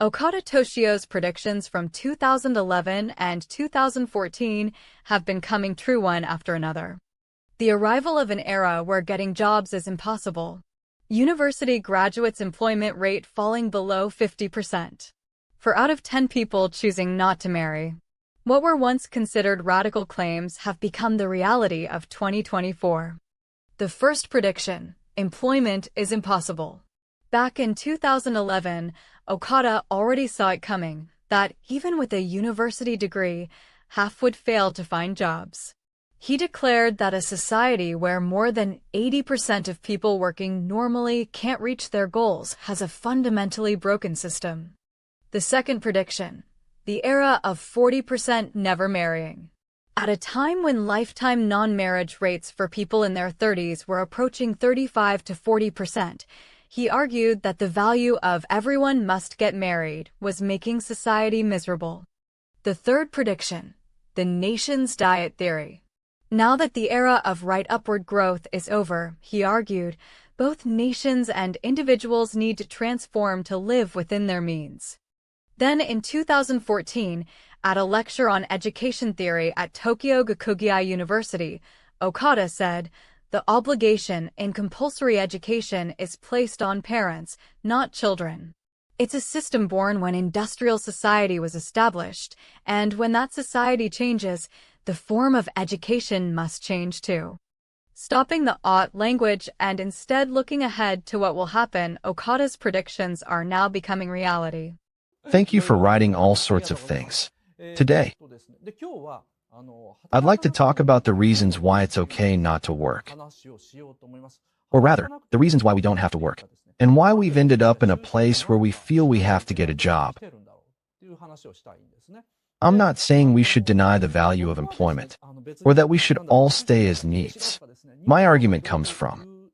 Okada Toshio's predictions from 2011 and 2014 have been coming true one after another. The arrival of an era where getting jobs is impossible. University graduates' employment rate falling below 50%. For out of 10 people choosing not to marry. What were once considered radical claims have become the reality of 2024. The first prediction: employment is impossible. Back in 2011, Okada already saw it coming, that even with a university degree, half would fail to find jobs. He declared that a society where more than 80% of people working normally can't reach their goals has a fundamentally broken system. The second prediction: the era of 40% never marrying. At a time when lifetime non-marriage rates for people in their 30s were approaching 35 to 40%, he argued that the value of everyone must get married was making society miserable. The third prediction: the nation's diet theory. Now that the era of right upward growth is over, he argued, both nations and individuals need to transform to live within their means. Then in 2014, at a lecture on education theory at Tokyo Gakugai University, Okada said, "The obligation in compulsory education is placed on parents, not children. It's a system born when industrial society was established, and when that society changes, the form of education must change too." Stopping the ought language and instead looking ahead to what will happen, Okada's predictions are now becoming reality. Thank you for writing all sorts of things. Today, I'd like to talk about the reasons why it's okay not to work. Or rather, the reasons why we don't have to work, and why we've ended up in a place where we feel we have to get a job. I'm not saying we should deny the value of employment, or that we should all stay as neets. My argument comes from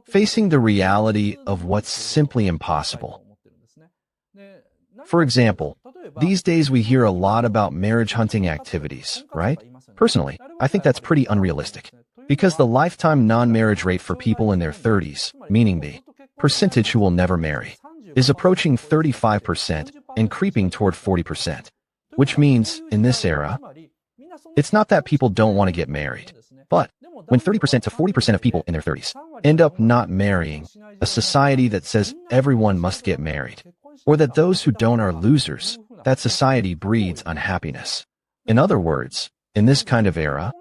facing the reality of what's simply impossible. For example, these days we hear a lot about marriage hunting activities, right? Personally, I think that's pretty unrealistic, because the lifetime non-marriage rate for people in their 30s, meaning the percentage who will never marry, is approaching 35% and creeping toward 40%, which means, in this era, it's not that people don't want to get married, but when 30% to 40% of people in their 30s end up not marrying, a society that says everyone must get married, or that those who don't are losers, that society breeds unhappiness. In other words, in this kind of era,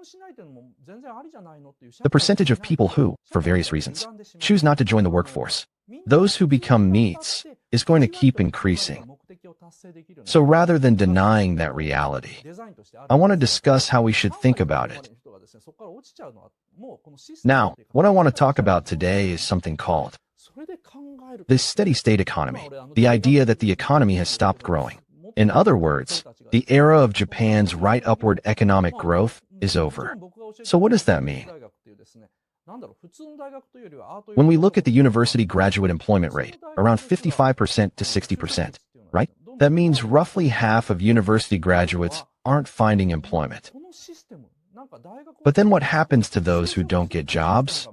the percentage of people who, for various reasons, choose not to join the workforce, those who become neets, is going to keep increasing. So rather than denying that reality, I want to discuss how we should think about it. Now, what I want to talk about today is something called the steady-state economy, the idea that the economy has stopped growing. In other words, the era of Japan's right upward economic growth is over. So what does that mean? When we look at the university graduate employment rate, around 55% to 60%, right? That means roughly half of university graduates aren't finding employment. But then what happens to those who don't get jobs?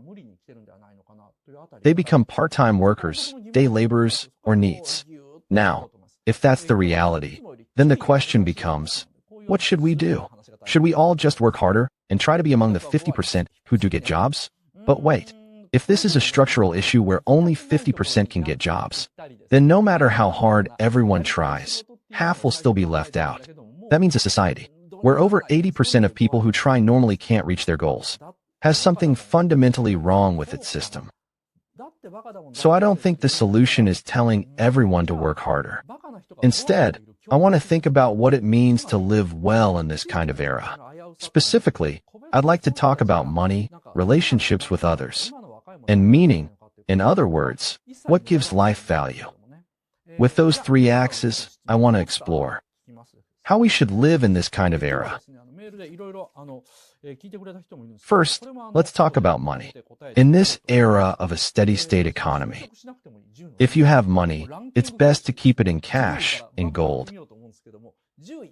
They become part-time workers, day laborers, or neets. Now, if that's the reality, then the question becomes, what should we do? Should we all just work harder and try to be among the 50% who do get jobs? But wait, if this is a structural issue where only 50% can get jobs, then no matter how hard everyone tries, half will still be left out. That means a society where over 80% of people who try normally can't reach their goals has something fundamentally wrong with its system. So I don't think the solution is telling everyone to work harder. Instead, I want to think about what it means to live well in this kind of era. Specifically, I'd like to talk about money, relationships with others, and meaning. In other words, what gives life value. With those three axes, I want to explore how we should live in this kind of era. First, let's talk about money. In this era of a steady-state economy, if you have money, it's best to keep it in cash, in gold,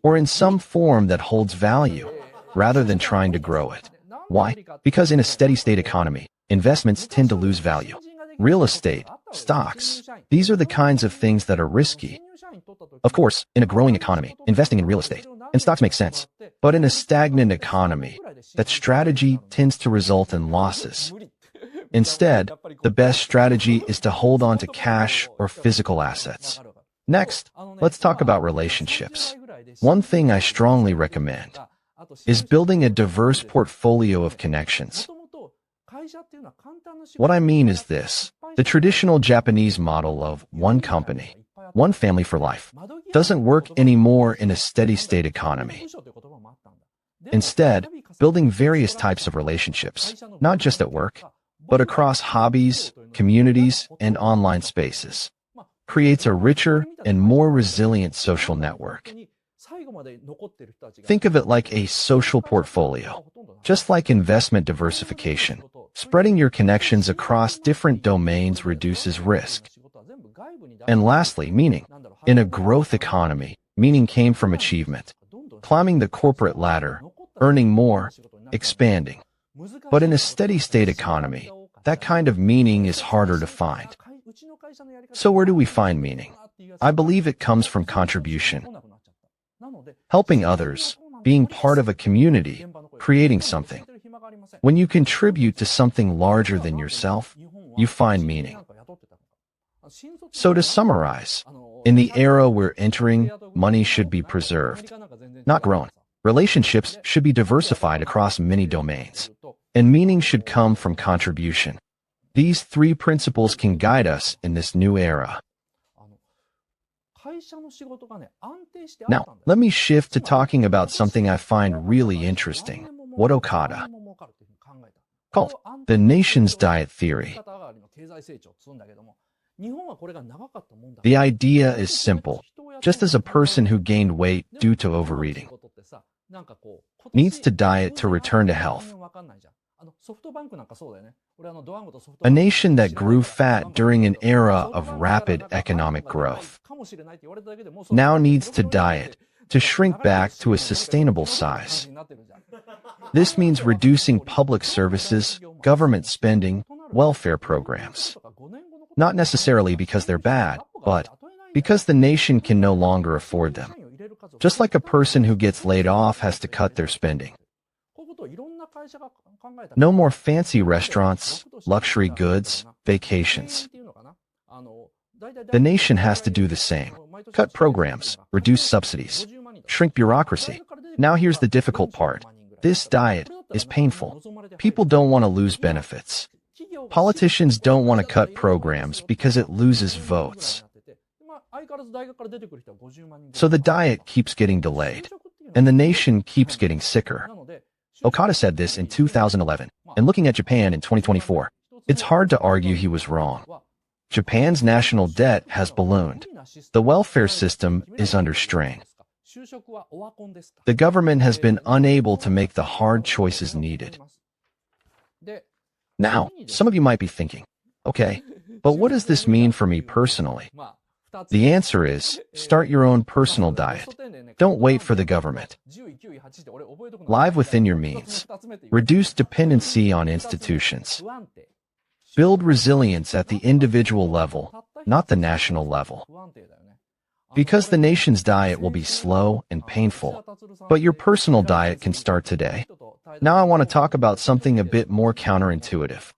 or in some form that holds value, rather than trying to grow it. Why? Because in a steady-state economy, investments tend to lose value. Real estate, stocks. These are the kinds of things that are risky. Of course, in a growing economy, investing in real estate and stocks make sense. But in a stagnant economy, that strategy tends to result in losses. Instead, the best strategy is to hold on to cash or physical assets. Next, let's talk about relationships. One thing I strongly recommend is building a diverse portfolio of connections. What I mean is this. The traditional Japanese model of one company, one family for life, doesn't work anymore in a steady-state economy. Instead, building various types of relationships, not just at work, but across hobbies, communities, and online spaces, creates a richer and more resilient social network. Think of it like a social portfolio. Just like investment diversification, spreading your connections across different domains reduces risk. And lastly, meaning. In a growth economy, meaning came from achievement, climbing the corporate ladder, earning more, expanding. But in a steady-state economy, that kind of meaning is harder to find. So where do we find meaning? I believe it comes from contribution. Helping others, being part of a community, creating something. When you contribute to something larger than yourself, you find meaning. So to summarize, in the era we're entering, money should be preserved, not grown. Relationships should be diversified across many domains, and meaning should come from contribution. These three principles can guide us in this new era. Now, let me shift to talking about something I find really interesting, what Okada called the nation's diet theory. The idea is simple. Just as a person who gained weight due to overeating needs to diet to return to health, a nation that grew fat during an era of rapid economic growth now needs to diet to shrink back to a sustainable size. This means reducing public services, government spending, welfare programs. Not necessarily because they're bad, but because the nation can no longer afford them. Just like a person who gets laid off has to cut their spending. No more fancy restaurants, luxury goods, vacations. The nation has to do the same. Cut programs, reduce subsidies, shrink bureaucracy. Now here's the difficult part. This diet is painful. People don't want to lose benefits. Politicians don't want to cut programs because it loses votes. So the diet keeps getting delayed, and the nation keeps getting sicker. Okada said this in 2011, and looking at Japan in 2024, it's hard to argue he was wrong. Japan's national debt has ballooned. The welfare system is under strain. The government has been unable to make the hard choices needed. Now, some of you might be thinking, okay, but what does this mean for me personally? The answer is, start your own personal diet. Don't wait for the government. Live within your means. Reduce dependency on institutions. Build resilience at the individual level, not the national level. Because the nation's diet will be slow and painful, but your personal diet can start today. Now I want to talk about something a bit more counterintuitive.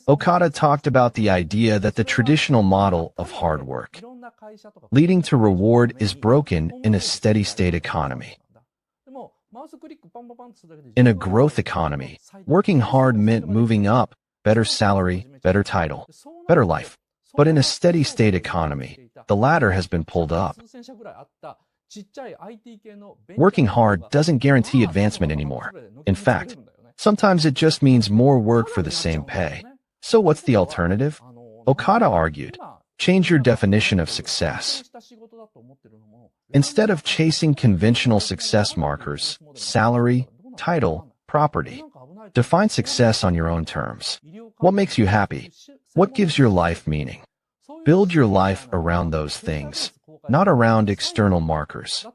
Okada talked about the idea that the traditional model of hard work, leading to reward, is broken in a steady-state economy. In a growth economy, working hard meant moving up, better salary, better title, better life. But in a steady-state economy, the ladder has been pulled up. Working hard doesn't guarantee advancement anymore. In fact, sometimes it just means more work for the same pay. So what's the alternative? Okada argued, change your definition of success. Instead of chasing conventional success markers, salary, title, property, define success on your own terms. What makes you happy? What gives your life meaning? Build your life around those things, not around external markers.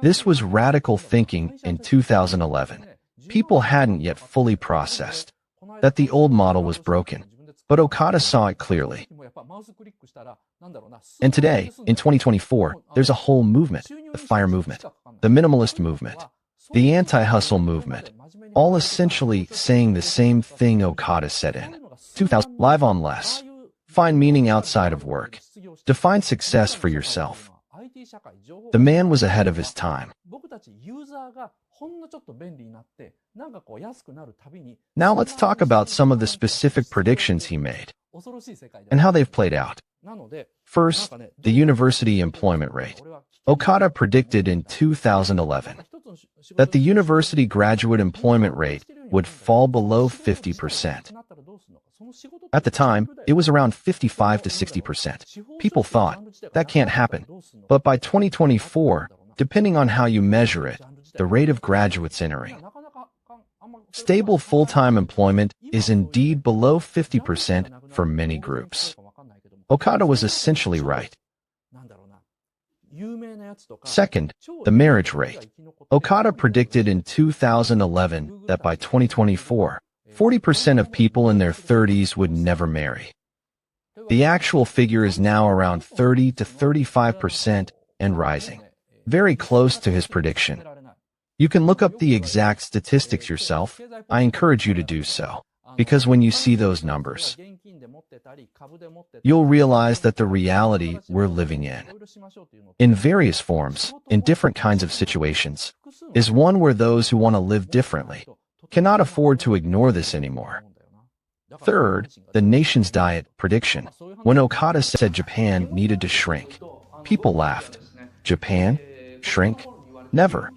This was radical thinking in 2011. People hadn't yet fully processed that the old model was broken, but Okada saw it clearly. And today, in 2024, there's a whole movement, the FIRE movement, the minimalist movement, the anti-hustle movement, all essentially saying the same thing Okada said in 2000, live on less. Find meaning outside of work. Define success for yourself. The man was ahead of his time. Now let's talk about some of the specific predictions he made and how they've played out. First, the university employment rate. Okada predicted in 2011 that the university graduate employment rate would fall below 50%. At the time, it was around 55 to 60%. People thought, that can't happen. But by 2024, depending on how you measure it, the rate of graduates entering stable full-time employment is indeed below 50% for many groups. Okada was essentially right. Second, the marriage rate. Okada predicted in 2011 that by 2024, 40% of people in their 30s would never marry. The actual figure is now around 30 to 35% and rising, very close to his prediction. You can look up the exact statistics yourself. I encourage you to do so, because when you see those numbers, you'll realize that the reality we're living in various forms, in different kinds of situations, is one where those who want to live differently cannot afford to ignore this anymore. Third, the nation's diet prediction. When Okada said Japan needed to shrink, people laughed. Japan? Shrink? Never.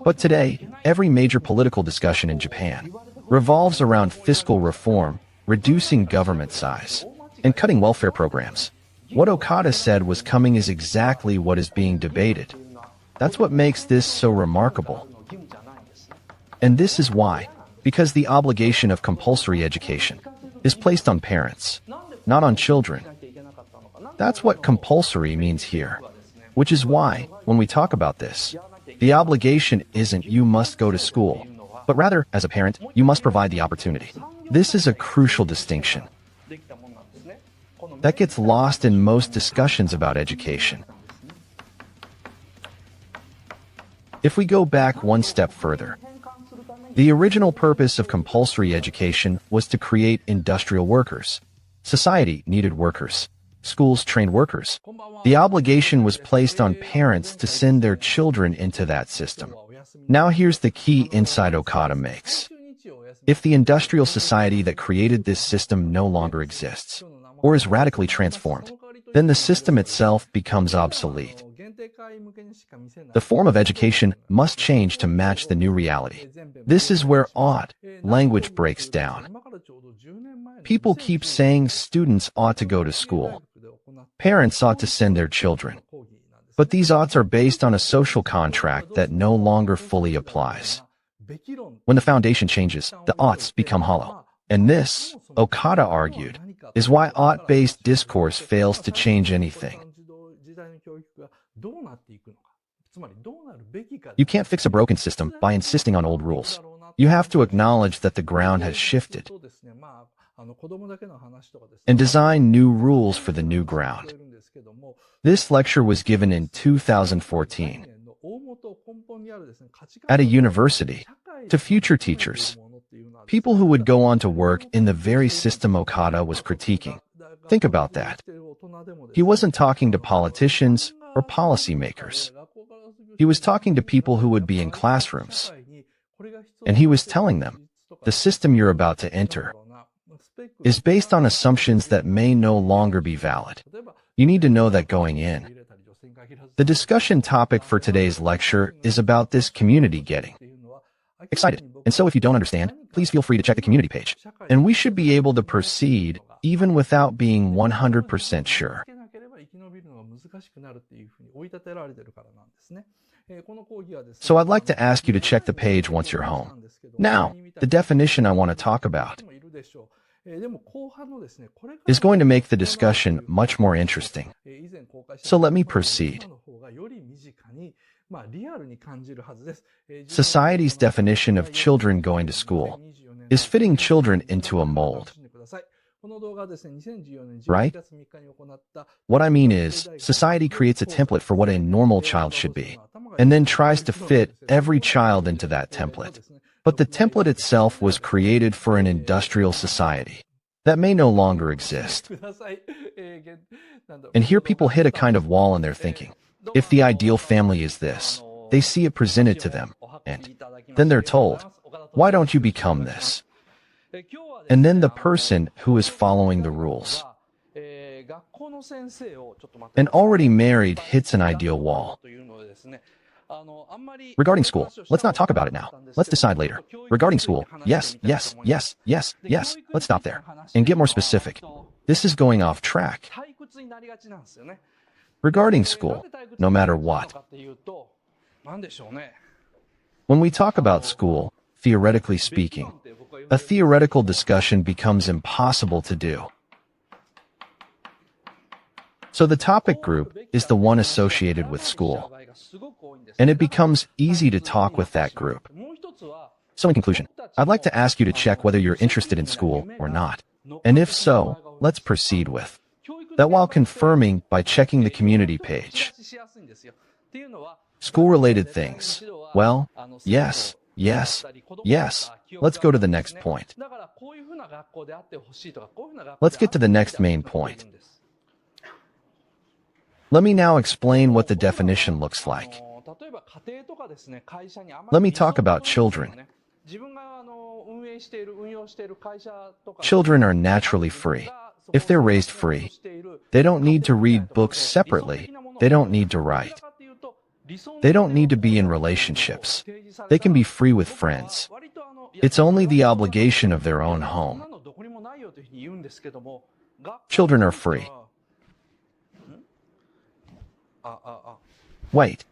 But today, every major political discussion in Japan revolves around fiscal reform, reducing government size, and cutting welfare programs. What Okada said was coming is exactly what is being debated. That's what makes this so remarkable. And this is why, because the obligation of compulsory education is placed on parents, not on children. That's what compulsory means here, which is why, when we talk about this, the obligation isn't you must go to school, but rather, as a parent, you must provide the opportunity. This is a crucial distinction that gets lost in most discussions about education. If we go back one step further, the original purpose of compulsory education was to create industrial workers. Society needed workers. Schools trained workers. The obligation was placed on parents to send their children into that system. Now here's the key insight Okada makes. If the industrial society that created this system no longer exists, or is radically transformed, then the system itself becomes obsolete. The form of education must change to match the new reality. This is where odd language breaks down. People keep saying students ought to go to school. Parents ought to send their children. But these oughts are based on a social contract that no longer fully applies. When the foundation changes, the oughts become hollow. And this, Okada argued, is why ought-based discourse fails to change anything. You can't fix a broken system by insisting on old rules. You have to acknowledge that the ground has shifted and design new rules for the new ground. This lecture was given in 2014 at a university to future teachers, people who would go on to work in the very system Okada was critiquing. Think about that. He wasn't talking to politicians or policymakers. He was talking to people who would be in classrooms. And he was telling them, the system you're about to enter is based on assumptions that may no longer be valid. You need to know that going in. The discussion topic for today's lecture is about this community getting excited. And so if you don't understand, please feel free to check the community page. And we should be able to proceed even without being 100% sure. So I'd like to ask you to check the page once you're home. Now, the definition I want to talk about is going to make the discussion much more interesting. So let me proceed. Society's definition of children going to school. is fitting children into a mold. Right? What I mean is, society creates a template for what a normal child should be, and then tries to fit every child into that template. But the template itself was created for an industrial society that may no longer exist. And here people hit a kind of wall in their thinking. If the ideal family is this, they see it presented to them, and then they're told, why don't you become this? And then the person who is following the rules and already married hits an ideal wall. Regarding school, let's not talk about it now. Let's decide later. Regarding school, yes. Let's stop there and get more specific. This is going off track. Regarding school, no matter what. When we talk about school, theoretically speaking, a theoretical discussion becomes impossible to do. So the topic group is the one associated with school, and it becomes easy to talk with that group. So in conclusion, I'd like to ask you to check whether you're interested in school or not. And if so, let's proceed with that while confirming by checking the community page. School-related things. Well, yes. Let's go to the next point. Let's get to the next main point. Let me now explain what the definition looks like. Let me talk about children. Children are naturally free. If they're raised free, they don't need to read books separately. They don't need to write. They don't need to be in relationships. They can be free with friends. It's only the obligation of their own home. Children are free. Wait.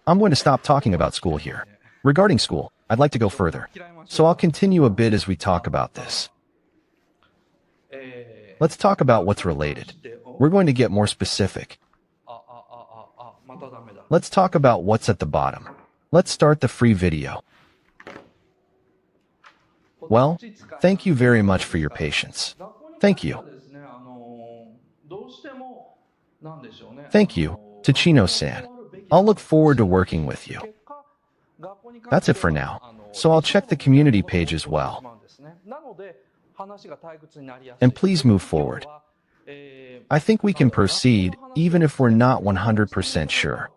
I'm going to stop talking about school here. Regarding school, I'd like to go further. So I'll continue a bit as we talk about this. Let's talk about what's related. We're going to get more specific. Let's talk about what's at the bottom. Let's start the free video. Well, thank you very much for your patience. Thank you. Thank you, Toshio-san. I'll look forward to working with you. That's it for now. So I'll check the community page as well. And please move forward. I think we can proceed, even if we're not 100% sure.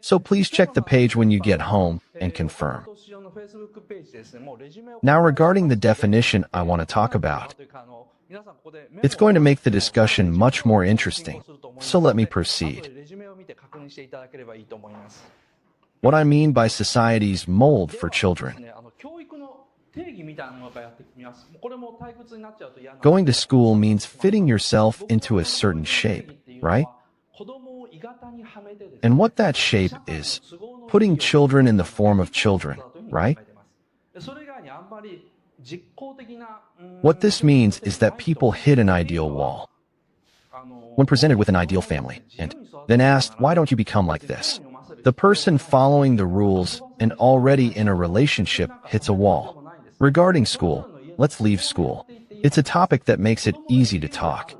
So please check the page when you get home and confirm. Now regarding the definition I want to talk about. It's going to make the discussion much more interesting, so let me proceed. What I mean by society's mold for children. Going to school means fitting yourself into a certain shape, right? And what that shape is, putting children in the form of children, right? What this means is that people hit an ideal wall. When presented with an ideal family, and then asked, why don't you become like this? The person following the rules and already in a relationship hits a wall. Regarding school, let's leave school. It's a topic that makes it easy to talk.